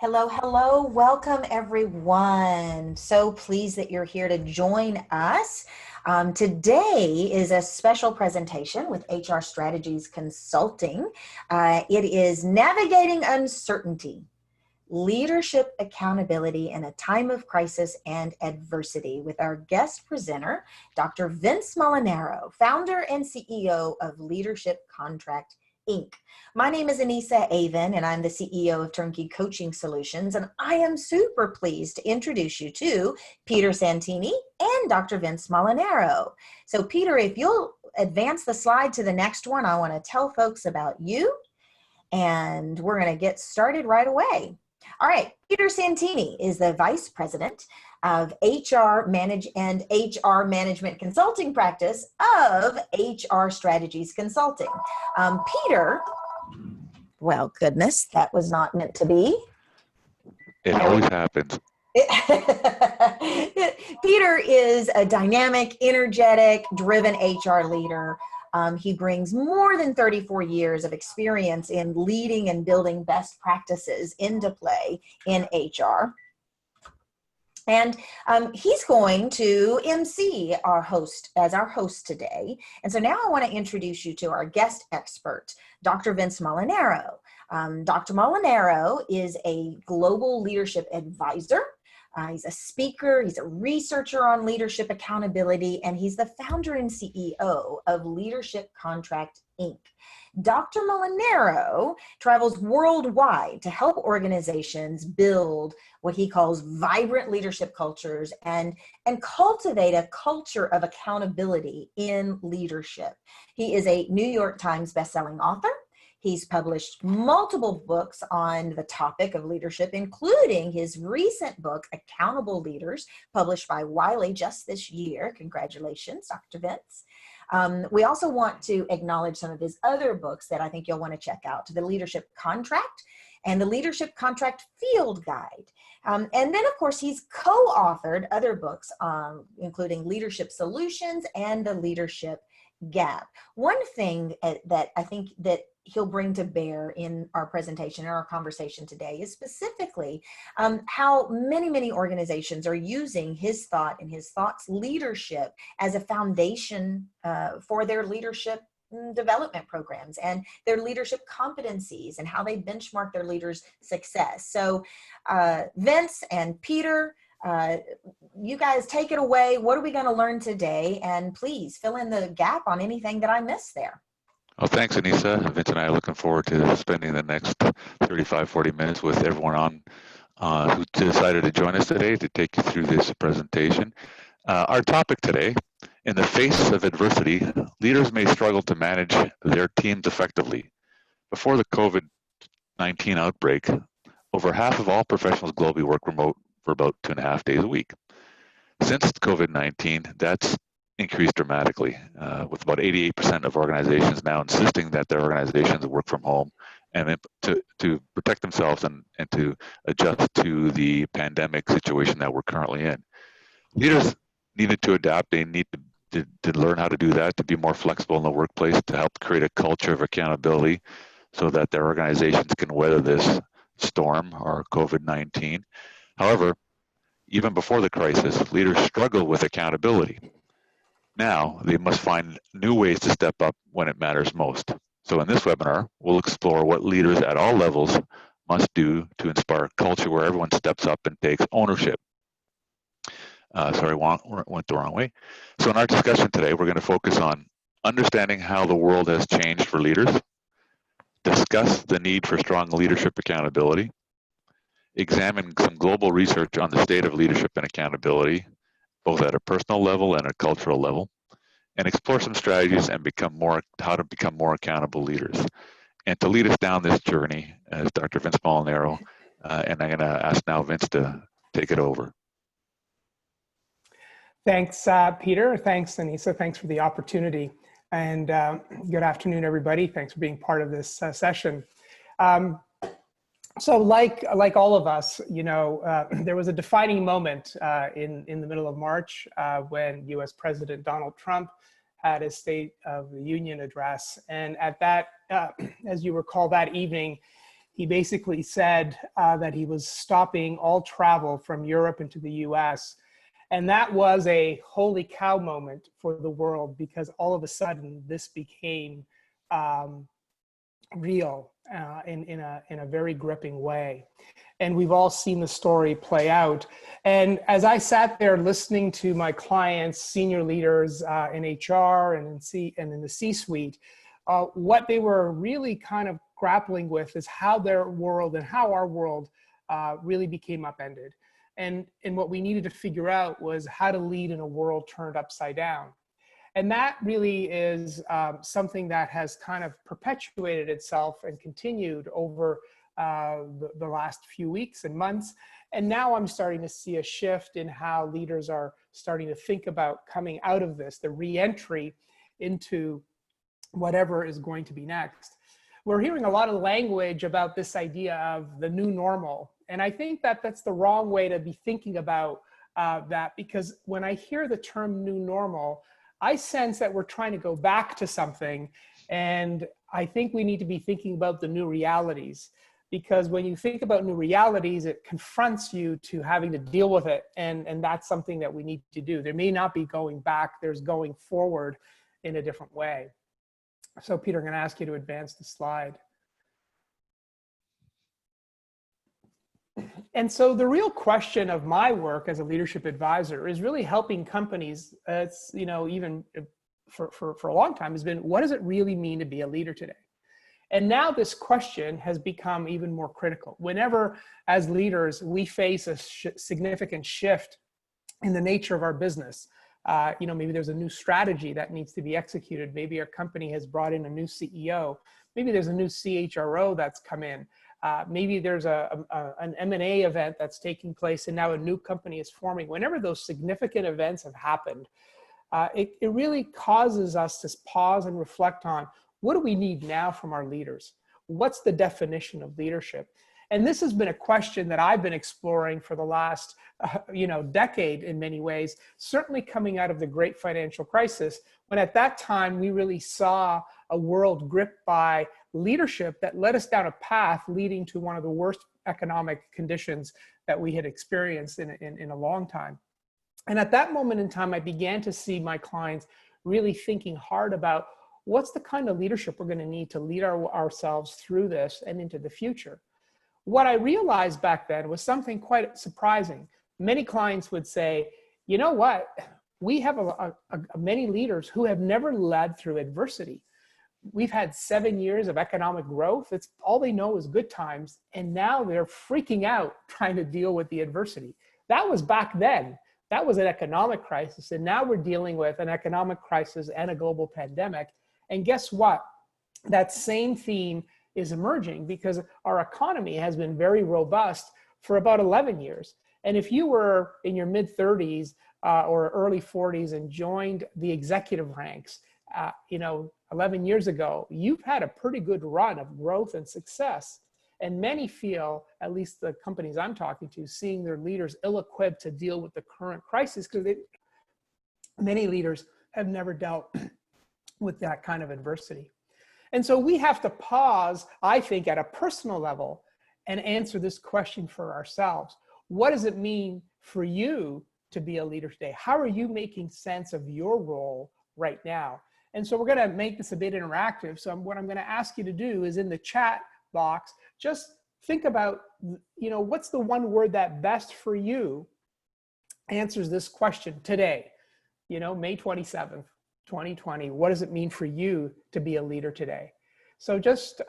Hello, hello. Welcome, everyone. So pleased that you're here to join us. Today is a special presentation with HR Strategies Consulting. It is Navigating Uncertainty, Leadership Accountability in a Time of Crisis and Adversity with our guest presenter, Dr. Vince Molinaro, founder and CEO of Leadership Contract Inc. My name is Anissa Avon, and I'm the CEO of Turnkey Coaching Solutions, and I am super pleased to introduce you to Peter Santini and Dr. Vince Molinaro. So Peter, if you'll advance the slide to the next one, I want to tell folks about you, and we're going to get started right away. All right, Peter Santini is the Vice President of HR Management Consulting Practice of HR Strategies Consulting. Peter, well, goodness, that was not meant to be. It always happens. Peter is a dynamic, energetic, driven HR leader. He brings more than 34 years of experience in leading and building best practices into play in HR. And he's going to MC our host today. And so now I want to introduce you to our guest expert, Dr. Vince Molinaro. Dr. Molinaro is a global leadership advisor. He's a speaker, he's a researcher on leadership accountability, and he's the founder and CEO of Leadership Contract Inc. Dr. Molinaro travels worldwide to help organizations build what he calls vibrant leadership cultures and cultivate a culture of accountability in leadership. He is a New York Times bestselling author. He's published multiple books on the topic of leadership, including his recent book, Accountable Leaders, published by Wiley just this year. Congratulations, Dr. Vince. We also want to acknowledge some of his other books that I think you'll want to check out, The Leadership Contract and The Leadership Contract Field Guide. And then, of course, he's co-authored other books, including Leadership Solutions and The Leadership Gap. One thing that I think that he'll bring to bear in our presentation, in our conversation today, is specifically how many organizations are using his thought and his thoughts leadership as a foundation for their leadership development programs and their leadership competencies and how they benchmark their leaders' success. So Vince and Peter, you guys take it away. What are we going to learn today? And please fill in the gap on anything that I missed there. Well, thanks, Anissa. Vince and I are looking forward to spending the next 35, 40 minutes with everyone who decided to join us today to take you through this presentation. Our topic today, in the face of adversity, leaders may struggle to manage their teams effectively. Before the COVID-19 outbreak, over half of all professionals globally work remote for about 2.5 days a week. Since COVID-19, that's increased dramatically, with about 88% of organizations now insisting that their organizations work from home and to protect themselves and to adjust to the pandemic situation that we're currently in. Leaders needed to adapt. They need to learn how to do that, to be more flexible in the workplace, to help create a culture of accountability so that their organizations can weather this storm or COVID-19. However, even before the crisis, leaders struggle with accountability. Now, they must find new ways to step up when it matters most. So in this webinar, we'll explore what leaders at all levels must do to inspire a culture where everyone steps up and takes ownership. Sorry, went the wrong way. So in our discussion today, we're going to focus on understanding how the world has changed for leaders, discuss the need for strong leadership accountability, examine some global research on the state of leadership and accountability, both at a personal level and a cultural level, and explore some strategies and how to become more accountable leaders. And to lead us down this journey is Dr. Vince Molinaro, and I'm going to ask now Vince to take it over. Thanks, Peter. Thanks, Anissa. Thanks for the opportunity. And good afternoon, everybody. Thanks for being part of this session. So like all of us, there was a defining moment in the middle of March when U.S. President Donald Trump had his State of the Union address. And at that, as you recall, that evening, he basically said that he was stopping all travel from Europe into the US. And that was a holy cow moment for the world, because all of a sudden this became real in a very gripping way. And we've all seen the story play out. And as I sat there listening to my clients, senior leaders in HR and in the C-suite, what they were really kind of grappling with is how their world and how our world really became upended. And what we needed to figure out was how to lead in a world turned upside down. And that really is something that has kind of perpetuated itself and continued over the last few weeks and months. And now I'm starting to see a shift in how leaders are starting to think about coming out of this, the re-entry into whatever is going to be next. We're hearing a lot of language about this idea of the new normal. And I think that that's the wrong way to be thinking about that, because when I hear the term new normal, I sense that we're trying to go back to something. And I think we need to be thinking about the new realities, because when you think about new realities, it confronts you to having to deal with it. And that's something that we need to do. There may not be going back, there's going forward in a different way. So Peter, I'm going to ask you to advance the slide. And so the real question of my work as a leadership advisor is really helping companies. It's, you know, even for a long time has been, what does it really mean to be a leader today? And now this question has become even more critical. Whenever, as leaders, we face a significant shift in the nature of our business, you know, maybe there's a new strategy that needs to be executed. Maybe our company has brought in a new CEO. Maybe there's a new CHRO that's come in. Maybe there's an M&A event that's taking place and now a new company is forming. Whenever those significant events have happened, it really causes us to pause and reflect on, what do we need now from our leaders? What's the definition of leadership? And this has been a question that I've been exploring for the last decade in many ways, certainly coming out of the great financial crisis, when at that time we really saw a world gripped by leadership that led us down a path leading to one of the worst economic conditions that we had experienced in a long time. And at that moment in time, I began to see my clients really thinking hard about what's the kind of leadership we're going to need to lead ourselves through this and into the future. What I realized back then was something quite surprising. Many clients would say, you know what, we have many leaders who have never led through adversity. We've had 7 years of economic growth. It's all they know is good times. And now they're freaking out trying to deal with the adversity. That was back then. That was an economic crisis. And now we're dealing with an economic crisis and a global pandemic. And guess what? That same theme is emerging because our economy has been very robust for about 11 years. And if you were in your mid 30s or early 40s and joined the executive ranks, 11 years ago, you've had a pretty good run of growth and success. And many feel, at least the companies I'm talking to, seeing their leaders ill-equipped to deal with the current crisis because many leaders have never dealt with that kind of adversity. And so we have to pause, I think, at a personal level and answer this question for ourselves. What does it mean for you to be a leader today? How are you making sense of your role right now? And so we're going to make this a bit interactive. So what I'm going to ask you to do is in the chat box, just think about, what's the one word that best for you answers this question today, May 27th, 2020. What does it mean for you to be a leader today? So just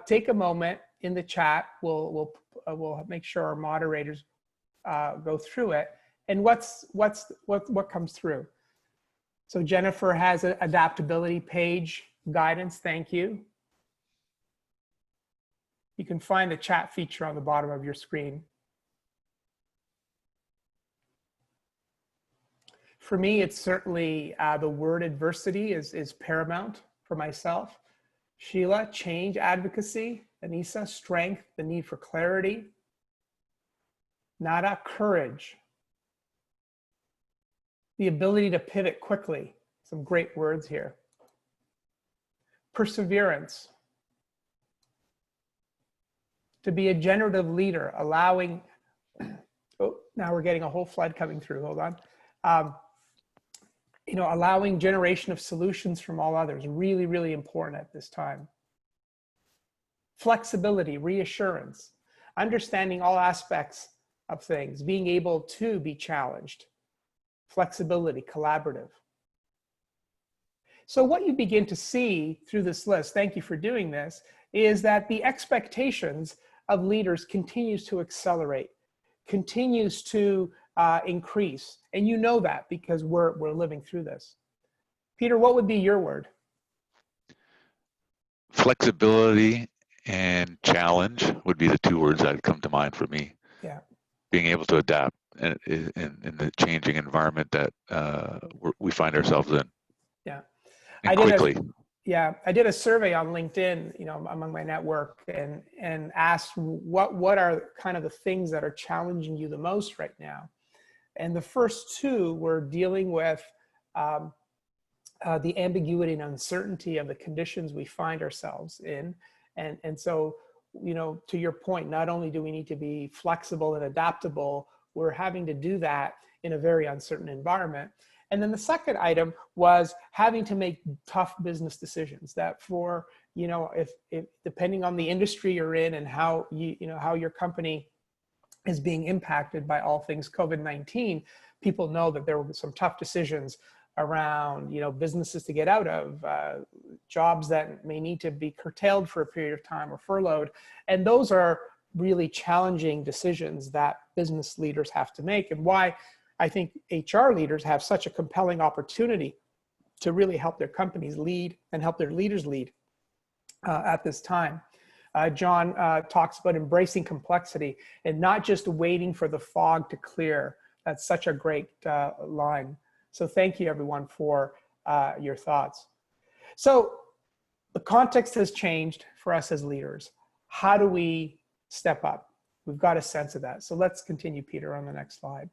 take a moment in the chat. We'll make sure our moderators go through it. And what comes through? So Jennifer has an adaptability page guidance. Thank you. You can find the chat feature on the bottom of your screen. For me, it's certainly the word adversity is paramount for myself. Sheila, change, advocacy. Anissa, strength, the need for clarity. Nada, courage. The ability to pivot quickly. Some great words here. Perseverance. to be a generative leader, allowing, oh, now we're getting a whole flood coming through, hold on. Allowing generation of solutions from all others, really, really important at this time. Flexibility, reassurance, understanding all aspects of things, being able to be challenged, flexibility, collaborative. So what you begin to see through this list, thank you for doing this, is that the expectations of leaders continues to accelerate, continues to increase. And you know that because we're living through this. Peter, what would be your word? Flexibility and challenge would be the two words that come to mind for me. Yeah. Being able to adapt in the changing environment that we find ourselves in. Yeah. And quickly. I did a survey on LinkedIn, among my network, and asked what are kind of the things that are challenging you the most right now. And the first two were dealing with the ambiguity and uncertainty of the conditions we find ourselves in. And so, to your point, not only do we need to be flexible and adaptable, we're having to do that in a very uncertain environment. And then the second item was having to make tough business decisions that for, if depending on the industry you're in and how how your company is being impacted by all things COVID-19, people know that there will be some tough decisions around, businesses to get out of, jobs that may need to be curtailed for a period of time or furloughed. And those are really challenging decisions that business leaders have to make, and why I think HR leaders have such a compelling opportunity to really help their companies lead and help their leaders lead at this time. John talks about embracing complexity and not just waiting for the fog to clear. That's such a great line. So thank you, everyone, for your thoughts. So the context has changed for us as leaders. How do we step up? We've got a sense of that. So let's continue, Peter, on the next slide.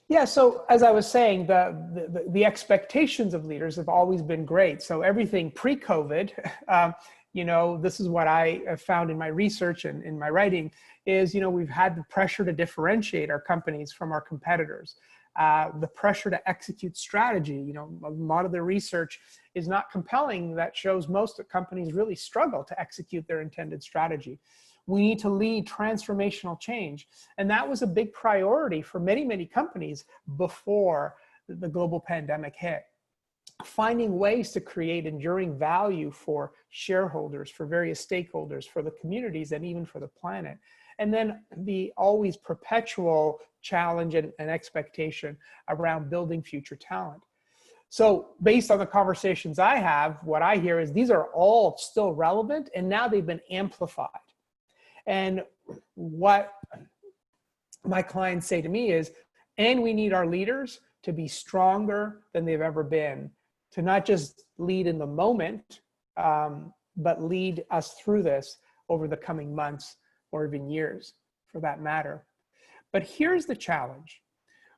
Yeah, so as I was saying, the expectations of leaders have always been great. So everything pre-COVID, this is what I have found in my research and in my writing is, we've had the pressure to differentiate our companies from our competitors, the pressure to execute strategy. A lot of the research is not compelling that shows most companies really struggle to execute their intended strategy. We need to lead transformational change. And that was a big priority for many, many companies before the global pandemic hit. Finding ways to create enduring value for shareholders, for various stakeholders, for the communities, and even for the planet. And then the always perpetual challenge and expectation around building future talent. So based on the conversations I have, what I hear is these are all still relevant, and now they've been amplified. And what my clients say to me is, and we need our leaders to be stronger than they've ever been, to not just lead in the moment, but lead us through this over the coming months or even years, for that matter. But here's the challenge.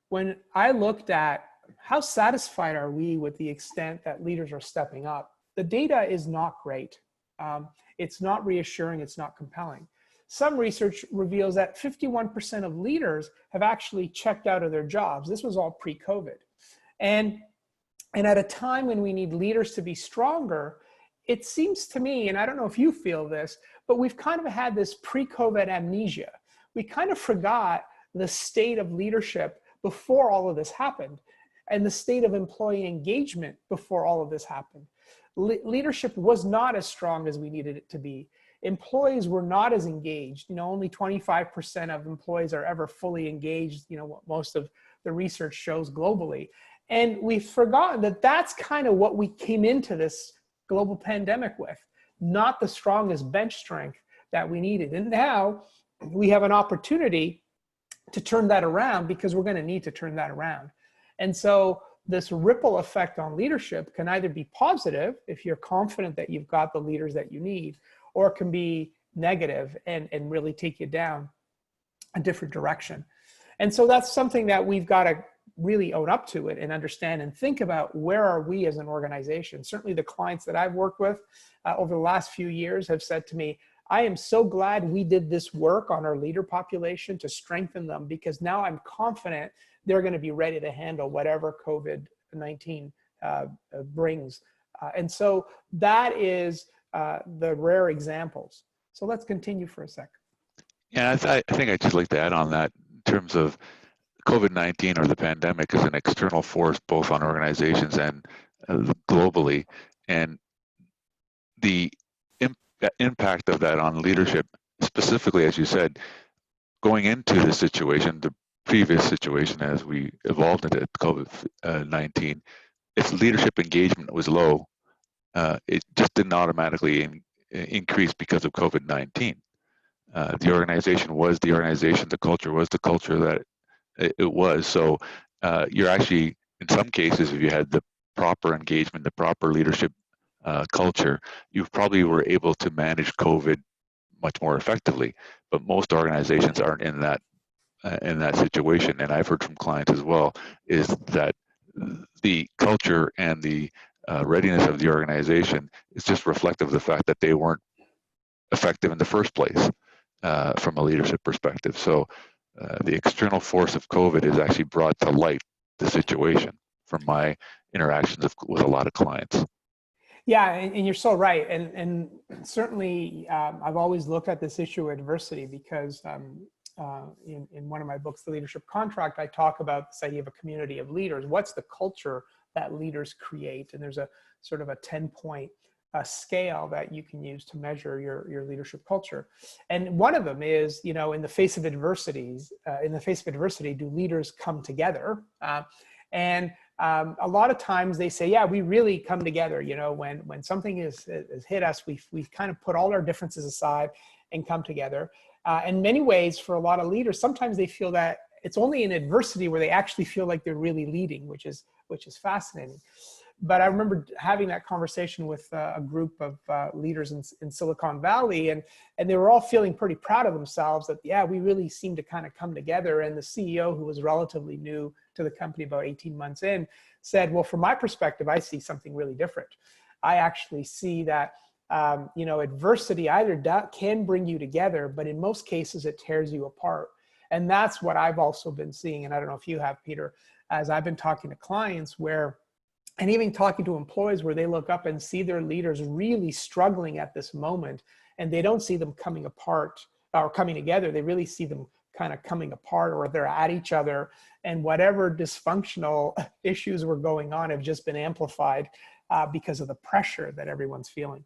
When I looked at how satisfied are we with the extent that leaders are stepping up, the data is not great. It's not reassuring, it's not compelling. Some research reveals that 51% of leaders have actually checked out of their jobs. This was all pre-COVID. And at a time when we need leaders to be stronger, it seems to me, and I don't know if you feel this, but we've kind of had this pre-COVID amnesia. We kind of forgot the state of leadership before all of this happened, and the state of employee engagement before all of this happened. Leadership was not as strong as we needed it to be. Employees were not as engaged. Only 25% of employees are ever fully engaged, what most of the research shows globally. And we've forgotten that that's kind of what we came into this global pandemic with, not the strongest bench strength that we needed. And now we have an opportunity to turn that around, because we're going to need to turn that around. And so this ripple effect on leadership can either be positive if you're confident that you've got the leaders that you need, or it can be negative and really take you down a different direction. And so that's something that we've got to really own up to it and understand and think about where are we as an organization. Certainly the clients that I've worked with over the last few years have said to me, I am so glad we did this work on our leader population to strengthen them, because now I'm confident they're going to be ready to handle whatever COVID-19 brings. And so that is the rare examples. So let's continue for a sec. Yeah, I think I'd just like to add on that in terms of COVID-19 or the pandemic is an external force both on organizations and globally. And the impact of that on leadership, specifically, as you said, going into the situation, the previous situation as we evolved into COVID-19, if leadership engagement was low, it just didn't automatically increase because of COVID-19. The organization was the organization, the culture was the culture that it was. So you're actually, in some cases, if you had the proper engagement, the proper leadership culture, you probably were able to manage COVID much more effectively. But most organizations aren't in that situation. And I've heard from clients as well, is that the culture and the readiness of the organization is just reflective of the fact that they weren't effective in the first place from a leadership perspective. So the external force of COVID has actually brought to light the situation from my interactions with a lot of clients. Yeah, and you're so right. And certainly I've always looked at this issue of adversity because in one of my books, The Leadership Contract, I talk about this idea of a community of leaders. What's the culture that leaders create? And there's a sort of a 10-point scale that you can use to measure your leadership culture. And one of them is, in the face of adversities, do leaders come together? And a lot of times they say, yeah, we really come together. When something has hit us, we've kind of put all our differences aside and come together. In many ways, for a lot of leaders, sometimes they feel that it's only in adversity where they actually feel like they're really leading, which is fascinating. But I remember having that conversation with a group of leaders in Silicon Valley, and they were all feeling pretty proud of themselves that, yeah, we really seem to kind of come together. And the CEO, who was relatively new to the company, about 18 months in, said, well, from my perspective, I see something really different. I actually see that, adversity either can bring you together, but in most cases it tears you apart. And that's what I've also been seeing. And I don't know if you have, Peter, as I've been talking to clients and even talking to employees where they look up and see their leaders really struggling at this moment, and they don't see them coming apart or coming together. They really see them kind of coming apart, or they're at each other, and whatever dysfunctional issues were going on have just been amplified because of the pressure that everyone's feeling.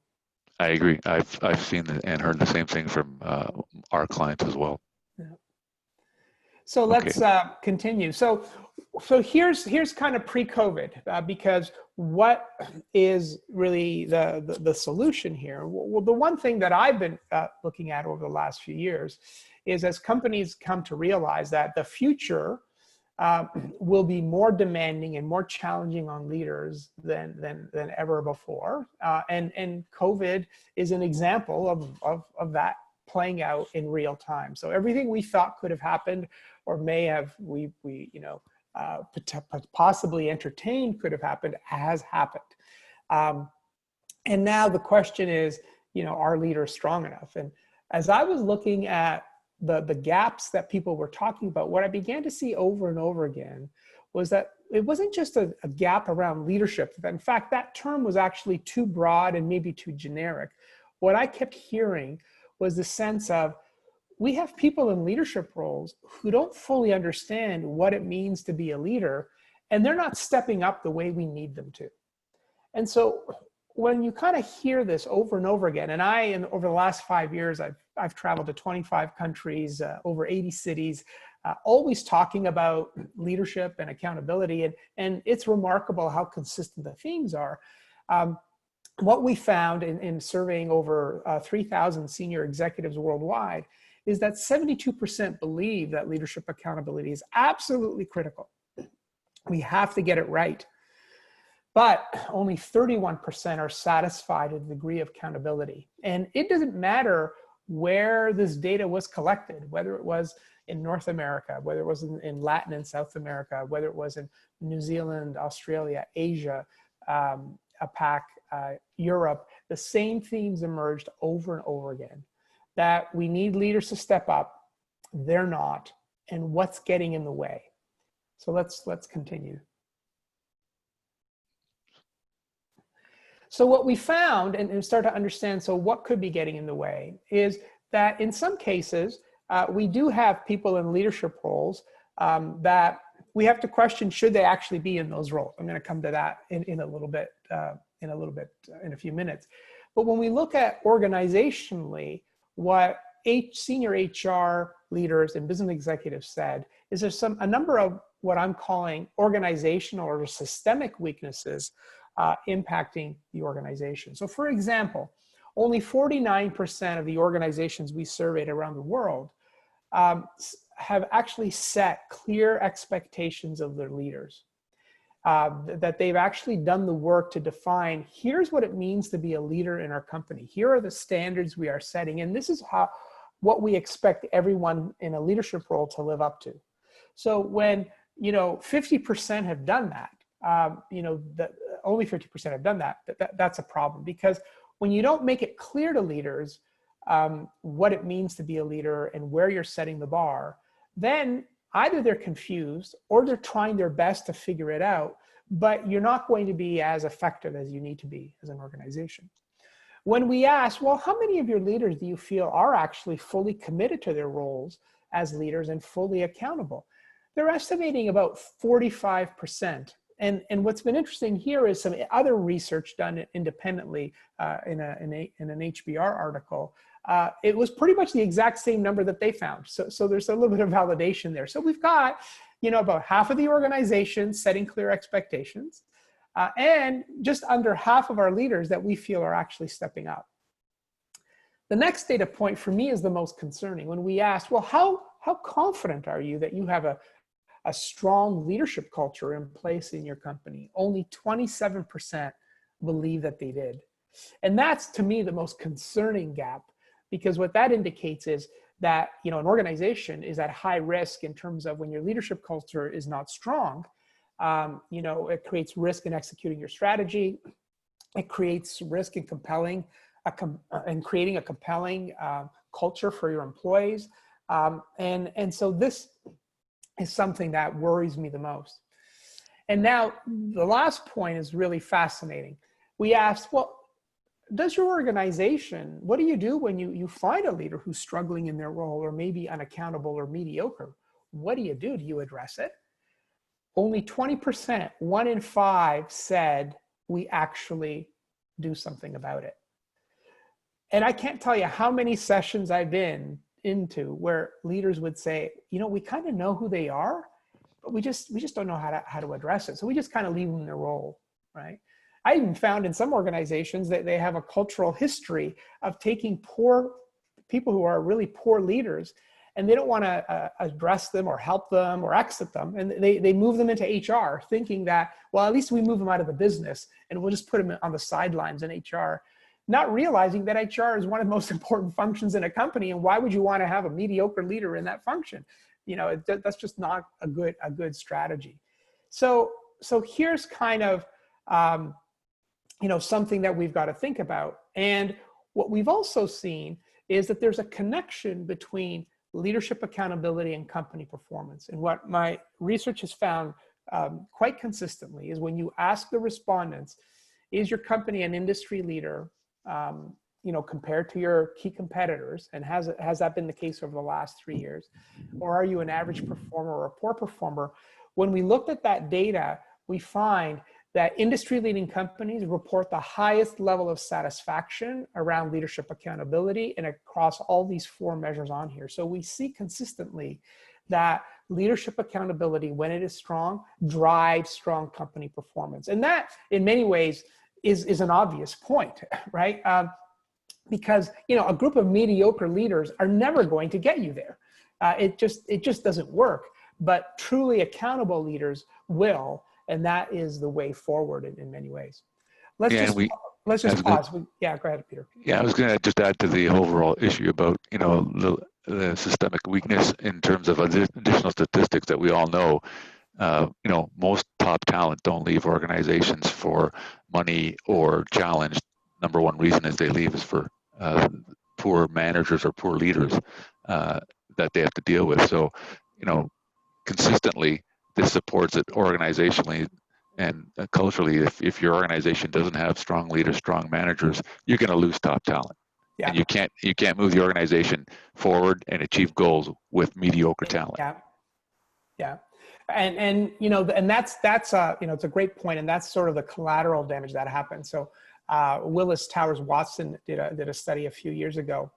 I agree. I've seen and heard the same thing from our clients as well. Yeah. So let's continue. So here's kind of pre-COVID, because what is really the solution here? Well, the one thing that I've been looking at over the last few years is, as companies come to realize that the future will be more demanding and more challenging on leaders than ever before, and COVID is an example of that playing out in real time. So everything we thought could have happened, or may have possibly entertained could have happened, has happened. And now the question is, are leaders strong enough? And as I was looking at the gaps that people were talking about, what I began to see over and over again was that it wasn't just a gap around leadership. In fact, that term was actually too broad and maybe too generic. What I kept hearing was the sense of, we have people in leadership roles who don't fully understand what it means to be a leader, and they're not stepping up the way we need them to. And so when you kind of hear this over and over again, and over the last 5 years, I've traveled to 25 countries, over 80 cities, always talking about leadership and accountability. And it's remarkable how consistent the themes are. What we found in surveying over 3,000 senior executives worldwide is that 72% believe that leadership accountability is absolutely critical. We have to get it right. But only 31% are satisfied with the degree of accountability. And it doesn't matter where this data was collected, whether it was in North America, whether it was in Latin and South America, whether it was in New Zealand, Australia, Asia, APAC, Europe, the same themes emerged over and over again. That we need leaders to step up, they're not, and what's getting in the way. So let's continue. So what we found, and start to understand, so what could be getting in the way, is that in some cases, we do have people in leadership roles that we have to question, should they actually be in those roles? I'm going to come to that in a few minutes. But when we look at organizationally, what senior HR leaders and business executives said is there's a number of what I'm calling organizational or systemic weaknesses impacting the organization. So for example, only 49% of the organizations we surveyed around the world have actually set clear expectations of their leaders. That they've actually done the work to define, here's what it means to be a leader in our company. Here are the standards we are setting, and this is what we expect everyone in a leadership role to live up to. So when 50% have done that, only 50% have done that, that's a problem, because when you don't make it clear to leaders what it means to be a leader and where you're setting the bar, then either they're confused or they're trying their best to figure it out, but you're not going to be as effective as you need to be as an organization. When we ask, well, how many of your leaders do you feel are actually fully committed to their roles as leaders and fully accountable? They're estimating about 45%. And what's been interesting here is some other research done independently in an HBR article. It was pretty much the exact same number that they found. So there's a little bit of validation there. So we've got, about half of the organization setting clear expectations, and just under half of our leaders that we feel are actually stepping up. The next data point for me is the most concerning. When we asked, well, how confident are you that you have a strong leadership culture in place in your company? Only 27% believe that they did. And that's, to me, the most concerning gap, because what that indicates is that, an organization is at high risk in terms of when your leadership culture is not strong. It creates risk in executing your strategy. It creates risk in creating a compelling culture for your employees. And so this is something that worries me the most. And now the last point is really fascinating. We asked, well, does your organization, what do you do when you find a leader who's struggling in their role or maybe unaccountable or mediocre? What do you do? Do you address it? Only 20%, 1 in 5, said we actually do something about it. And I can't tell you how many sessions I've been into where leaders would say, we kind of know who they are, but we just don't know how to address it. So we just kind of leave them in their role, right? I even found in some organizations that they have a cultural history of taking people who are really poor leaders, and they don't want to address them or help them or exit them. And they move them into HR, thinking that, well, at least we move them out of the business and we'll just put them on the sidelines in HR, not realizing that HR is one of the most important functions in a company. And why would you want to have a mediocre leader in that function? That's just not a good strategy. So here's kind of, something that we've got to think about. And what we've also seen is that there's a connection between leadership accountability and company performance. And what my research has found quite consistently is when you ask the respondents, is your company an industry leader, compared to your key competitors? And has that been the case over the last 3 years? Or are you an average performer or a poor performer? When we looked at that data, we find that industry-leading companies report the highest level of satisfaction around leadership accountability and across all these 4 measures on here. So we see consistently that leadership accountability, when it is strong, drives strong company performance. And that, in many ways, is an obvious point, right? Because a group of mediocre leaders are never going to get you there. It just doesn't work. But truly accountable leaders will. And that is the way forward in many ways. Let's just pause. Yeah, go ahead, Peter. Yeah, I was going to just add to the overall issue about, the systemic weakness in terms of additional statistics that we all know. Most top talent don't leave organizations for money or challenge. Number one reason is they leave is for poor managers or poor leaders that they have to deal with. So, consistently, this supports it organizationally and culturally. If your organization doesn't have strong leaders, strong managers, you're going to lose top talent. Yeah. And you can't move the organization forward and achieve goals with mediocre talent. Yeah. Yeah. And that's it's a great point, and that's sort of the collateral damage that happens. So Willis Towers Watson did a study a few years ago,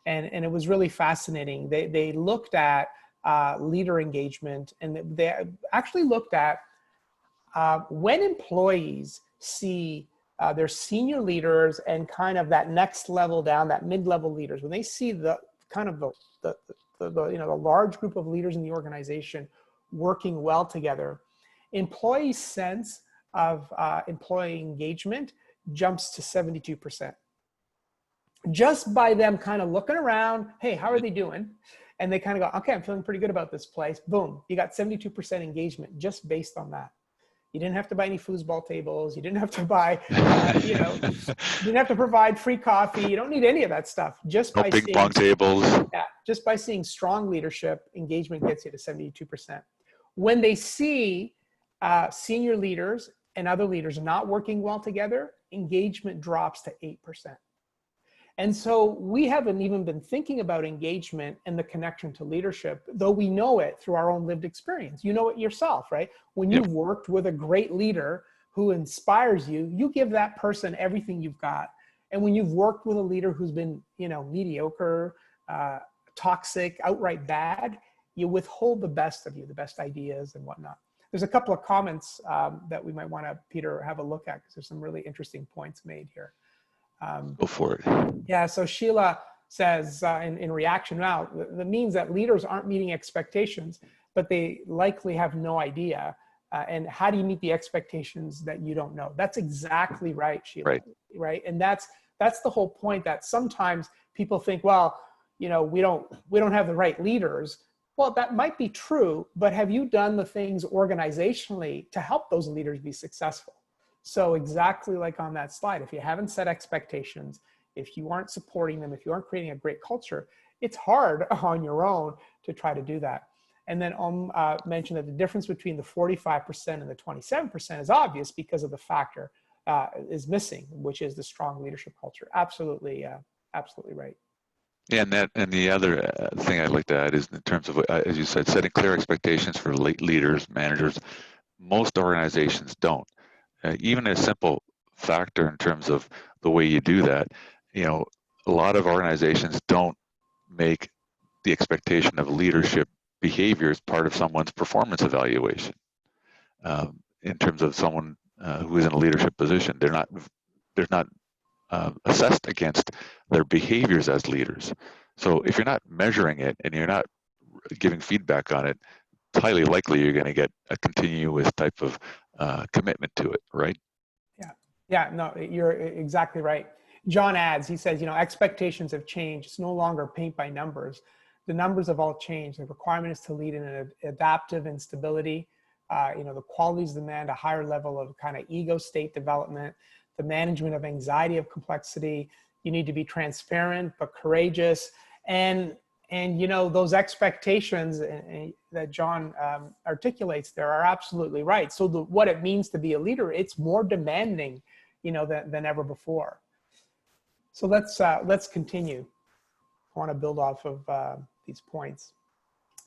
and it was really fascinating. They looked at leader engagement, and they actually looked at when employees see their senior leaders and kind of that next level down, that mid-level leaders, when they see the kind of the large group of leaders in the organization working well together, employee sense of employee engagement jumps to 72%. Just by them kind of looking around, hey, how are they doing? And they kind of go, okay, I'm feeling pretty good about this place. Boom, you got 72% engagement just based on that. You didn't have to buy any foosball tables. You didn't have to buy, you didn't have to provide free coffee. You don't need any of that stuff. Just by ping pong tables. Yeah, just by seeing strong leadership, engagement gets you to 72%. When they see senior leaders and other leaders not working well together, engagement drops to 8%. And so we haven't even been thinking about engagement and the connection to leadership, though we know it through our own lived experience. You know it yourself, right? When you've worked with a great leader who inspires you, you give that person everything you've got. And when you've worked with a leader who's been, mediocre, toxic, outright bad, you withhold the best of you, the best ideas and whatnot. There's a couple of comments that we might want to, Peter, have a look at, because there's some really interesting points made here. Go for it. Yeah, so Sheila says in reaction now, that means that leaders aren't meeting expectations, but they likely have no idea. And how do you meet the expectations that you don't know? That's exactly right, Sheila. Right. And that's the whole point, that sometimes people think, well, we don't have the right leaders. Well, that might be true, but have you done the things organizationally to help those leaders be successful? So exactly like on that slide, if you haven't set expectations, if you aren't supporting them, if you aren't creating a great culture, it's hard on your own to try to do that. And then mentioned that the difference between the 45% and the 27% is obvious because of the factor is missing, which is the strong leadership culture. Absolutely, absolutely right. Yeah, and the other thing I'd like to add is in terms of, as you said, setting clear expectations for leaders, managers. Most organizations don't. Even a simple factor in terms of the way you do that, a lot of organizations don't make the expectation of leadership behavior as part of someone's performance evaluation. In terms of someone who is in a leadership position, they're not assessed against their behaviors as leaders. So if you're not measuring it and you're not giving feedback on it, it's highly likely you're going to get a continuous type of commitment to it, right? Yeah, no, you're exactly right. John adds, he says, expectations have changed. It's no longer paint by numbers. The numbers have all changed. The requirement is to lead in an adaptive instability. The qualities demand a higher level of kind of ego state development, the management of anxiety of complexity. You need to be transparent but courageous. And those expectations that John articulates there are absolutely right. So what it means to be a leader, it's more demanding, than ever before. So let's continue. I want to build off of these points.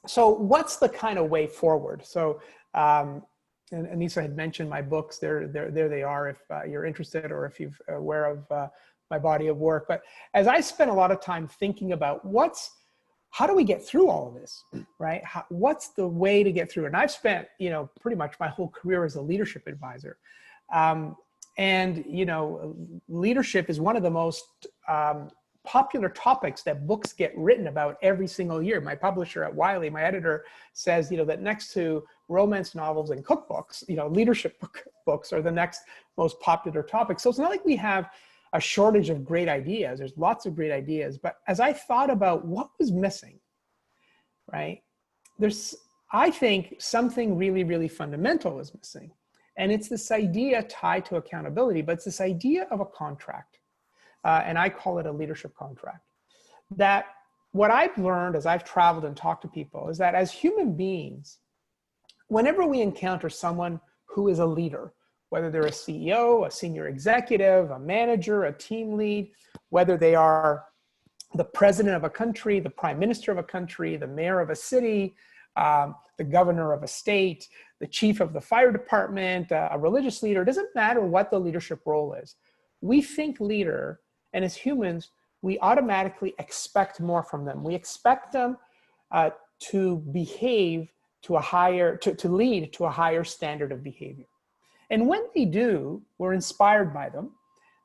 So what's the kind of way forward? So and Anissa had mentioned my books. There they are if you're interested, or if you're aware of my body of work. But as I spent a lot of time thinking about how do we get through all of this, right? What's the way to get through? And I've spent, pretty much my whole career as a leadership advisor. And leadership is one of the most popular topics that books get written about every single year. My publisher at Wiley, my editor, says, that next to romance novels and cookbooks, leadership books are the next most popular topic. So it's not like we have a shortage of great ideas. There's lots of great ideas. But as I thought about what was missing, right, I think something really, really fundamental is missing. And it's this idea tied to accountability, but it's this idea of a contract. And I call it a leadership contract. That what I've learned as I've traveled and talked to people is that as human beings, whenever we encounter someone who is a leader, whether they're a CEO, a senior executive, a manager, a team lead, whether they are the president of a country, the prime minister of a country, the mayor of a city, the governor of a state, the chief of the fire department, a religious leader, it doesn't matter what the leadership role is. We think leader, and as humans, we automatically expect more from them. We expect them to behave to a higher, to lead to a higher standard of behavior. And when they do, we're inspired by them.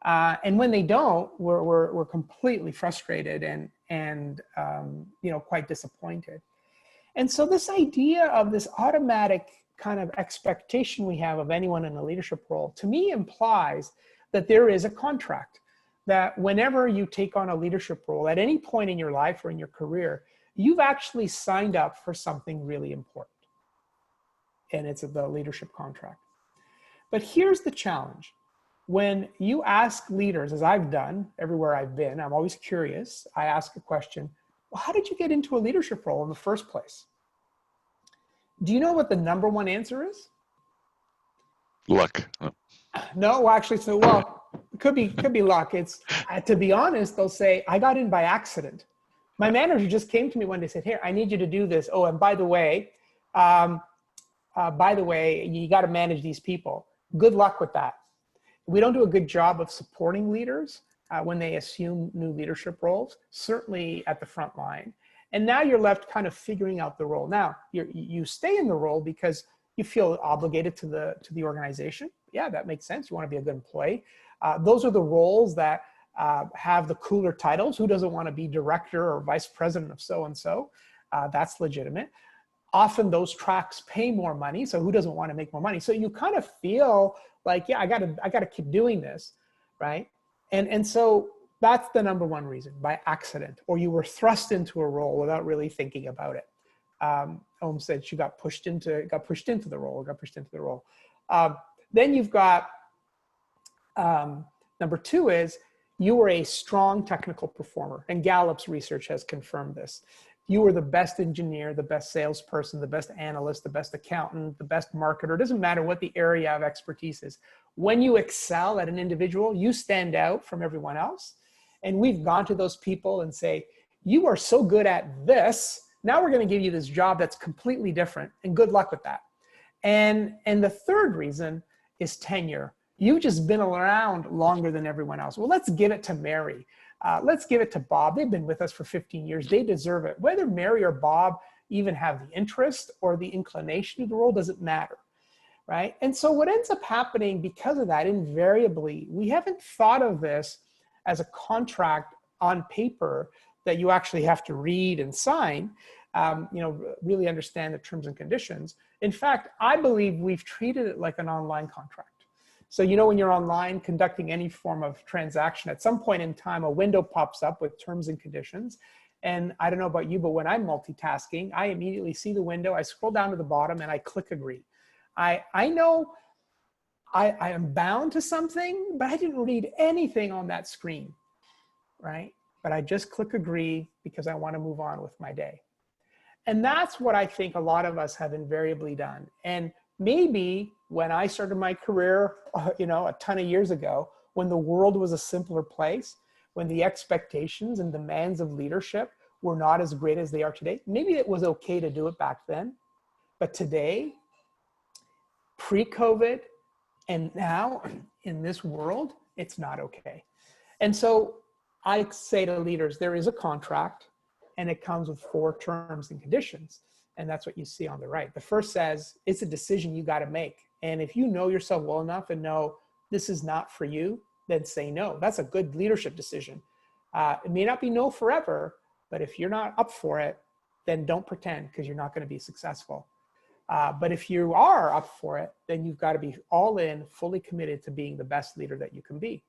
And when they don't, we're completely frustrated and quite disappointed. And so this idea of this automatic kind of expectation we have of anyone in a leadership role, to me implies that there is a contract, that whenever you take on a leadership role at any point in your life or in your career, you've actually signed up for something really important. And it's the leadership contract. But here's the challenge. When you ask leaders, as I've done everywhere I've been, I'm always curious. I ask a question, well, how did you get into a leadership role in the first place? Do you know what the number one answer is? Luck. No, well, actually, it could be luck. It's, to be honest, they'll say, I got in by accident. My manager just came to me one day and said, here, I need you to do this. Oh, and by the way, you got to manage these people. Good luck with that. We don't do a good job of supporting leaders when they assume new leadership roles, certainly at the front line. And now you're left kind of figuring out the role. Now, you stay in the role because you feel obligated to the organization. Yeah, that makes sense. You want to be a good employee. Those are the roles that have the cooler titles. Who doesn't want to be director or vice president of so-and-so? That's legitimate. Often those tracks pay more money. So who doesn't want to make more money? So you kind of feel like, yeah, I gotta keep doing this, right? And so that's the number one reason, by accident, or you were thrust into a role without really thinking about it. Om said she got pushed into the role. Then you've got number two is you were a strong technical performer, and Gallup's research has confirmed this. You were the best engineer, the best salesperson, the best analyst, the best accountant, the best marketer. It doesn't matter what the area of expertise is. When you excel at an individual, you stand out from everyone else. And we've gone to those people and say, you are so good at this. Now we're going to give you this job that's completely different, and good luck with that. And the third reason is tenure. You've just been around longer than everyone else. Well, let's give it to Mary. Let's give it to Bob. They've been with us for 15 years. They deserve it. Whether Mary or Bob even have the interest or the inclination to the role doesn't matter, right? And so what ends up happening because of that, invariably, we haven't thought of this as a contract on paper that you actually have to read and sign, really understand the terms and conditions. In fact, I believe we've treated it like an online contract. So, when you're online conducting any form of transaction, at some point in time, a window pops up with terms and conditions. And I don't know about you, but when I'm multitasking, I immediately see the window, I scroll down to the bottom and I click agree. I know I am bound to something, but I didn't read anything on that screen, right? But I just click agree because I want to move on with my day. And that's what I think a lot of us have invariably done. And maybe when I started my career, a ton of years ago, when the world was a simpler place, when the expectations and demands of leadership were not as great as they are today, maybe it was okay to do it back then. But today, pre-COVID, and now in this world, it's not okay. And so I say to leaders, there is a contract and it comes with 4 terms and conditions. And that's what you see on the right. The first says it's a decision you got to make. And if you know yourself well enough and know this is not for you, then say no. That's a good leadership decision. It may not be no forever, but if you're not up for it, then don't pretend, because you're not going to be successful. But if you are up for it, then you've got to be all in, fully committed to being the best leader that you can be.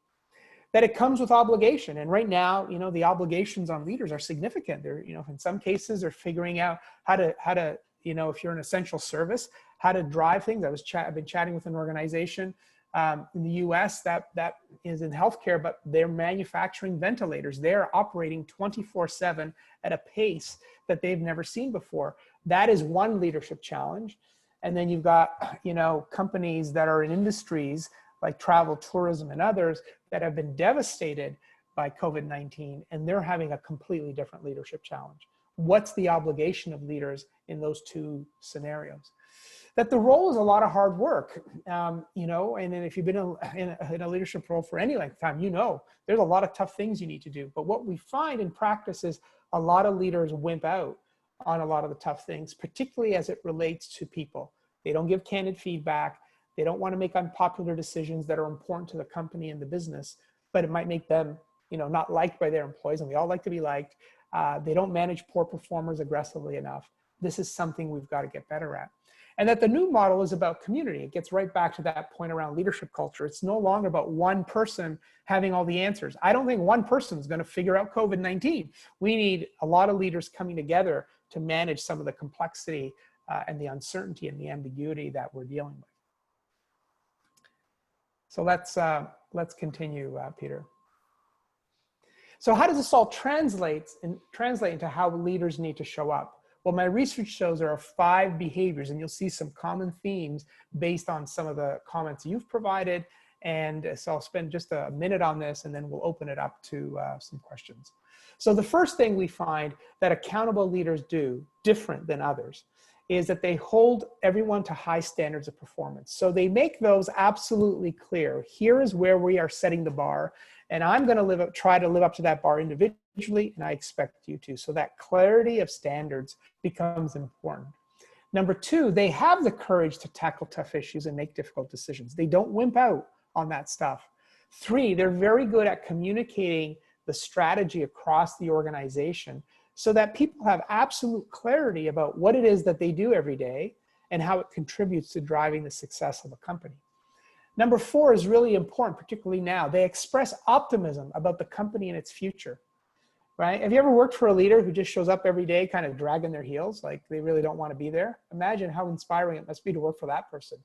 that it comes with obligation. And right now, the obligations on leaders are significant. They're, in some cases, they're figuring out how to, if you're an essential service, how to drive things. I've been chatting with an organization in the US that is in healthcare, but they're manufacturing ventilators. They're operating 24/7 at a pace that they've never seen before. That is one leadership challenge. And then you've got, companies that are in industries like travel, tourism, and others that have been devastated by COVID-19, and they're having a completely different leadership challenge. What's the obligation of leaders in those two scenarios? That the role is a lot of hard work, and then if you've been in a leadership role for any length of time, there's a lot of tough things you need to do. But what we find in practice is a lot of leaders wimp out on a lot of the tough things, particularly as it relates to people. They don't give candid feedback. They don't want to make unpopular decisions that are important to the company and the business, but it might make them, not liked by their employees, and we all like to be liked. They don't manage poor performers aggressively enough. This is something we've got to get better at. And that the new model is about community. It gets right back to that point around leadership culture. It's no longer about one person having all the answers. I don't think one person is going to figure out COVID-19. We need a lot of leaders coming together to manage some of the complexity and the uncertainty and the ambiguity that we're dealing with. So let's continue, Peter. So how does this all translate into how leaders need to show up? Well, my research shows there are 5 behaviors, and you'll see some common themes based on some of the comments you've provided. And so I'll spend just a minute on this, and then we'll open it up to some questions. So the first thing we find that accountable leaders do different than others is that they hold everyone to high standards of performance. So they make those absolutely clear. Here is where we are setting the bar, and I'm going to try to live up to that bar individually, and I expect you to. So that clarity of standards becomes important. Number 2, they have the courage to tackle tough issues and make difficult decisions. They don't wimp out on that stuff. 3, they're very good at communicating the strategy across the organization so that people have absolute clarity about what it is that they do every day and how it contributes to driving the success of a company. Number 4 is really important, particularly now. They express optimism about the company and its future, right? Have you ever worked for a leader who just shows up every day kind of dragging their heels, like they really don't want to be there? Imagine how inspiring it must be to work for that person.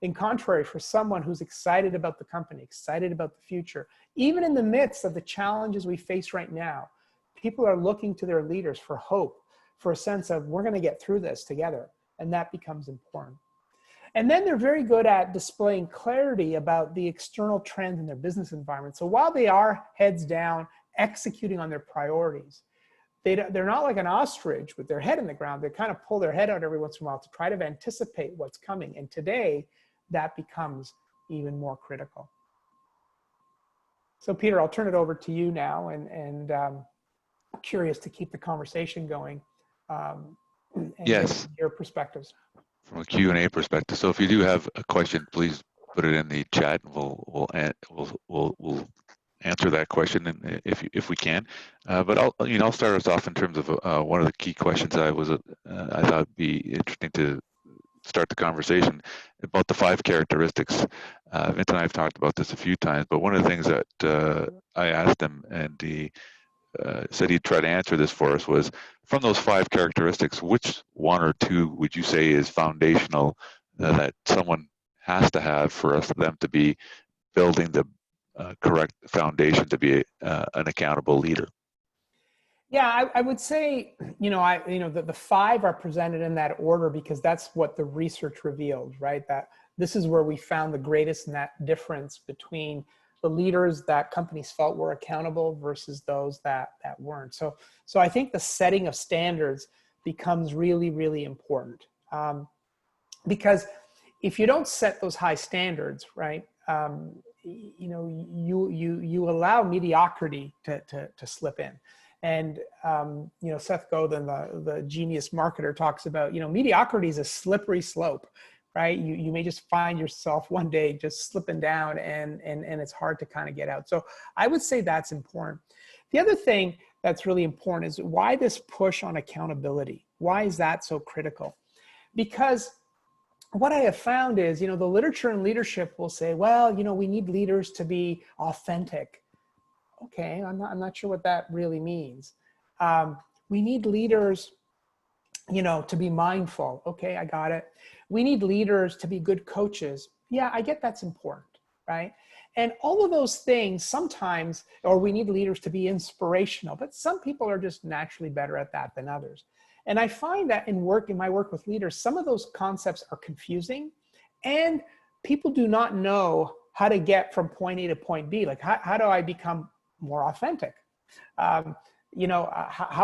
In contrary, for someone who's excited about the company, excited about the future, even in the midst of the challenges we face right now, people are looking to their leaders for hope, for a sense of we're going to get through this together, and that becomes important. And then they're very good at displaying clarity about the external trends in their business environment. So while they are heads down, executing on their priorities, they're not like an ostrich with their head in the ground. They kind of pull their head out every once in a while to try to anticipate what's coming. And today, that becomes even more critical. So Peter, I'll turn it over to you now, and curious to keep the conversation going. And yes. Your perspectives. From a Q&A perspective. So if you do have a question, please put it in the chat, and we'll answer that question if we can. But I'll start us off in terms of one of the key questions I thought would be interesting to start the conversation about the 5 characteristics. Vince and I have talked about this a few times, but one of the things that I asked him, and he said he'd try to answer this for us, was from those 5 characteristics, which 1 or 2 would you say is foundational that someone has to have for them to be building the correct foundation to be an accountable leader? Yeah, I would say, the 5 are presented in that order because that's what the research revealed, right? That this is where we found the greatest net difference between the leaders that companies felt were accountable versus those that weren't. So I think the setting of standards becomes really, really important. Because if you don't set those high standards, right, you allow mediocrity to slip in. And, Seth Godin, the genius marketer, talks about, mediocrity is a slippery slope, right? You may just find yourself one day just slipping down and it's hard to kind of get out. So I would say that's important. The other thing that's really important is why this push on accountability. Why is that so critical? Because what I have found is, the literature and leadership will say, well, we need leaders to be authentic. okay, I'm not sure what that really means. We need leaders, to be mindful. Okay, I got it. We need leaders to be good coaches. Yeah, I get that's important, right? And all of those things sometimes, or we need leaders to be inspirational, but some people are just naturally better at that than others. And I find that in my work with leaders, some of those concepts are confusing, and people do not know how to get from point A to point B. Like, how do I become more authentic? How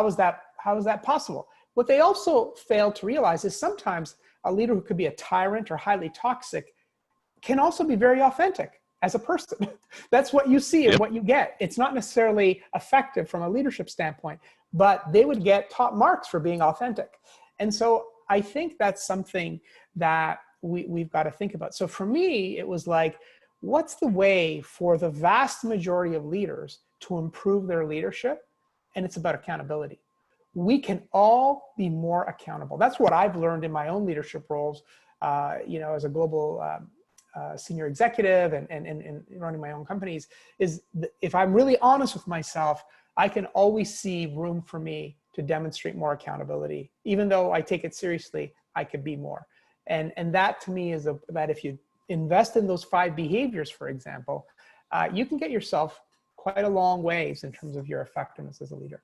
is that possible? What they also fail to realize is sometimes a leader who could be a tyrant or highly toxic can also be very authentic as a person. That's what you see and what you get. It's not necessarily effective from a leadership standpoint, but they would get top marks for being authentic. And so I think that's something that we've got to think about. So for me, it was like, what's the way for the vast majority of leaders to improve their leadership? And it's about accountability. We can all be more accountable. That's what I've learned in my own leadership roles, as a global senior executive and running my own companies, is if I'm really honest with myself, I can always see room for me to demonstrate more accountability. Even though I take it seriously, I could be more. And that to me is that if you invest in those 5 behaviors, for example, you can get yourself quite a long ways in terms of your effectiveness as a leader.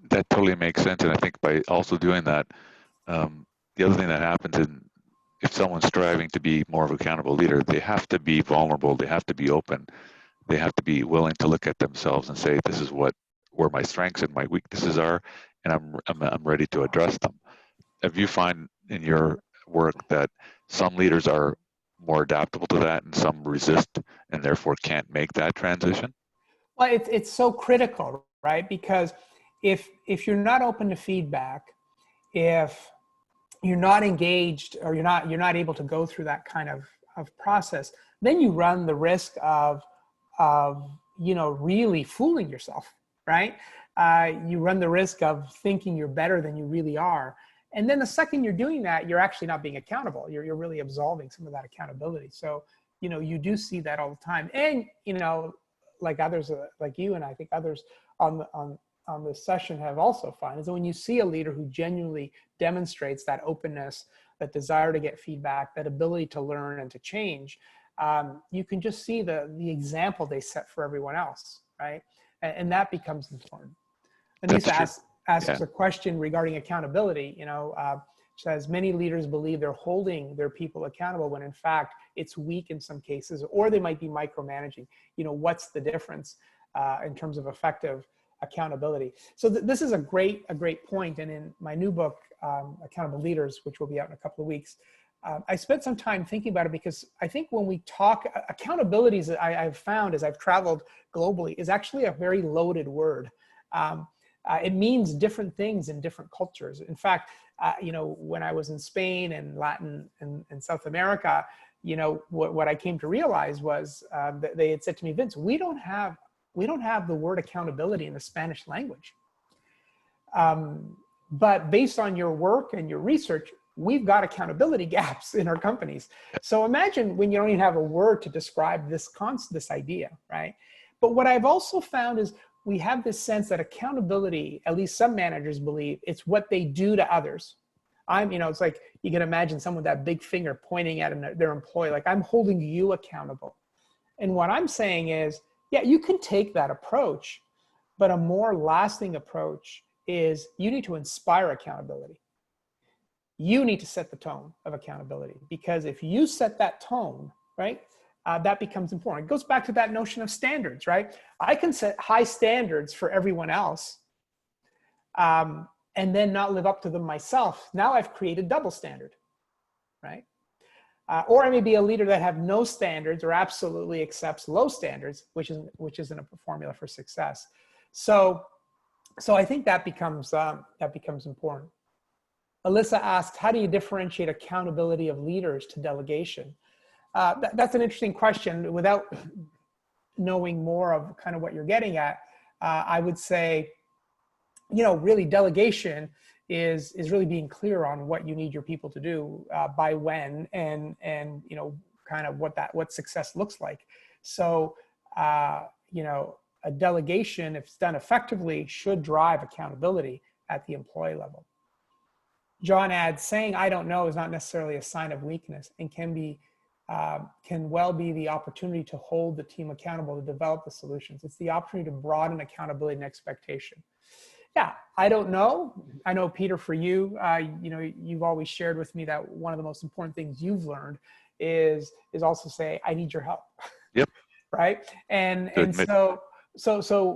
That totally makes sense. And I think by also doing that, the other thing that happens if someone's striving to be more of an accountable leader, they have to be vulnerable. They have to be open. They have to be willing to look at themselves and say, this is where my strengths and my weaknesses are, and I'm ready to address them. Have you find in your work that some leaders are more adaptable to that and some resist and therefore can't make that transition? Well, it's so critical, right? Because if you're not open to feedback, if you're not engaged, or you're not able to go through that kind of process, then you run the risk of really fooling yourself, right? You run the risk of thinking you're better than you really are. And then the second you're doing that, you're actually not being accountable. You're really absolving some of that accountability. So, you do see that all the time. And, like others, like you and I think others on this session have also found, is that when you see a leader who genuinely demonstrates that openness, that desire to get feedback, that ability to learn and to change, you can just see the example they set for everyone else, right? And that becomes important. Anissa asks a question regarding accountability. Says many leaders believe they're holding their people accountable when in fact it's weak in some cases, or they might be micromanaging. What's the difference in terms of effective accountability? So this is a great point. And in my new book, Accountable Leaders, which will be out in a couple of weeks, I spent some time thinking about it, because I think when we talk accountability, I've found as I've traveled globally, is actually a very loaded word. It means different things in different cultures. In fact, when I was in Spain and Latin and South America, what I came to realize was that they had said to me, Vince, we don't have the word accountability in the Spanish language. But based on your work and your research, we've got accountability gaps in our companies. So imagine when you don't even have a word to describe this idea, right? But what I've also found is we have this sense that accountability, at least some managers believe, it's what they do to others. It's like you can imagine someone with that big finger pointing at their employee, like, I'm holding you accountable. And what I'm saying is, yeah, you can take that approach, but a more lasting approach is you need to inspire accountability. You need to set the tone of accountability, because if you set that tone, right, that becomes important. It goes back to that notion of standards, right? I can set high standards for everyone else and then not live up to them myself. Now I've created double standard, right? Or I may be a leader that have no standards or absolutely accepts low standards, which isn't a formula for success. So I think that becomes important. Alyssa asked, how do you differentiate accountability of leaders to delegation? That's an interesting question. Without knowing more of kind of what you're getting at, I would say, really delegation is really being clear on what you need your people to do by when, and kind of what success looks like. So a delegation, if it's done effectively, should drive accountability at the employee level. John adds, saying "I don't know" is not necessarily a sign of weakness, and can well be the opportunity to hold the team accountable to develop the solutions. It's the opportunity to broaden accountability and expectation. Yeah, I don't know. I know, Peter, for you, you've always shared with me that one of the most important things you've learned is also say, "I need your help." Yep. Right. And so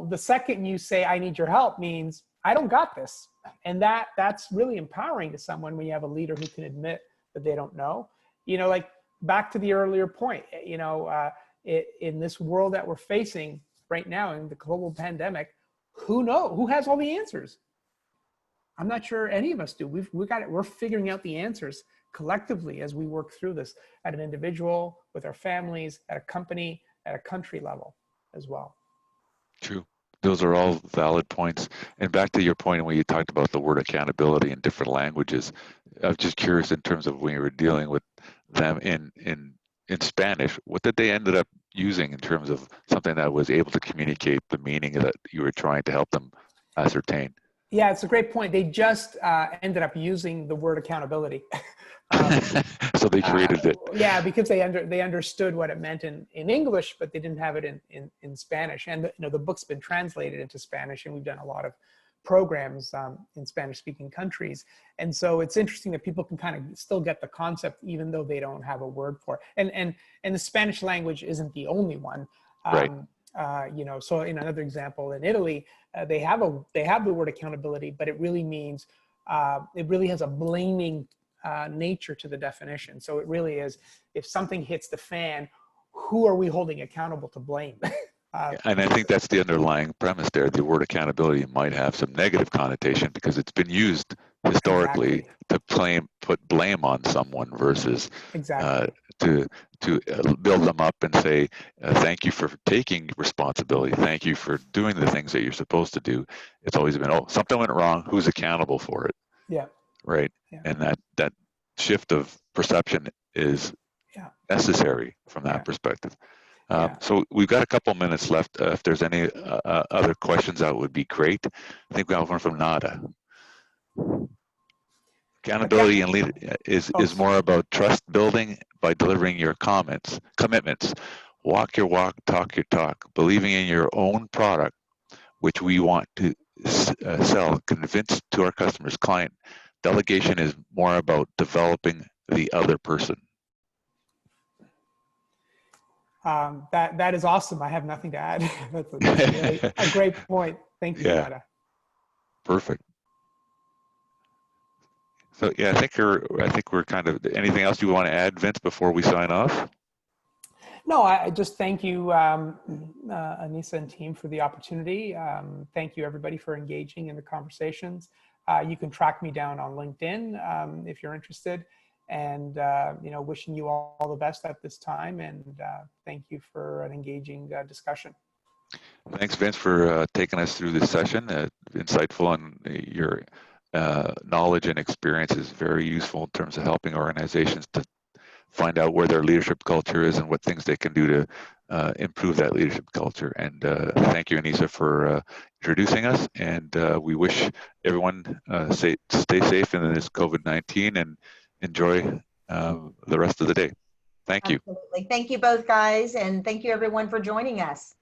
the second you say, "I need your help," means I don't got this. And that's really empowering to someone when you have a leader who can admit that they don't know. Like back to the earlier point, in this world that we're facing right now in the global pandemic, who has all the answers? I'm not sure any of us do. We've got it. We're figuring out the answers collectively as we work through this at an individual, with our families, at a company, at a country level as well. True. Those are all valid points. And back to your point when you talked about the word accountability in different languages, I was just curious in terms of when you were dealing with them in Spanish, what did they ended up using in terms of something that was able to communicate the meaning that you were trying to help them ascertain? Yeah, it's a great point. They just ended up using the word accountability. So they created it. Yeah, because they understood what it meant in English, but they didn't have it in Spanish. And the book's been translated into Spanish, and we've done a lot of programs in Spanish-speaking countries. And so it's interesting that people can kind of still get the concept, even though they don't have a word for it. And the Spanish language isn't the only one. Right. So in another example, in Italy, they have the word accountability, but it really means it really has a blaming nature to the definition. So it really is, if something hits the fan, who are we holding accountable to blame? And I think that's the underlying premise there. The word accountability might have some negative connotation because it's been used historically to put blame on someone versus to build them up and say, thank you for taking responsibility. Thank you for doing the things that you're supposed to do. It's always been, something went wrong. Who's accountable for it? Yeah. Right. Yeah. And that shift of perception is necessary from that perspective. So we've got a couple minutes left. If there's any other questions, that would be great. I think we have one from Nada. Accountability and lead is more about trust building by delivering your commitments. Walk your walk, talk your talk. Believing in your own product, which we want to sell, convince to our customers, client. Delegation is more about developing the other person. That is awesome. I have nothing to add. That's really a great point. Thank you, Nada. Perfect. So I think we're kind of. Anything else you want to add, Vince, before we sign off? No, I just thank you, Anissa and team, for the opportunity. Thank you, everybody, for engaging in the conversations. You can track me down on LinkedIn if you're interested. And wishing you all the best at this time, and thank you for an engaging discussion. Thanks, Vince, for taking us through this session. Insightful, and your knowledge and experience is very useful in terms of helping organizations to find out where their leadership culture is and what things they can do to improve that leadership culture. And thank you, Anissa, for introducing us. And we wish everyone stay safe in this COVID-19 and enjoy the rest of the day. Thank you. Absolutely. Thank you both, guys. And thank you, everyone, for joining us.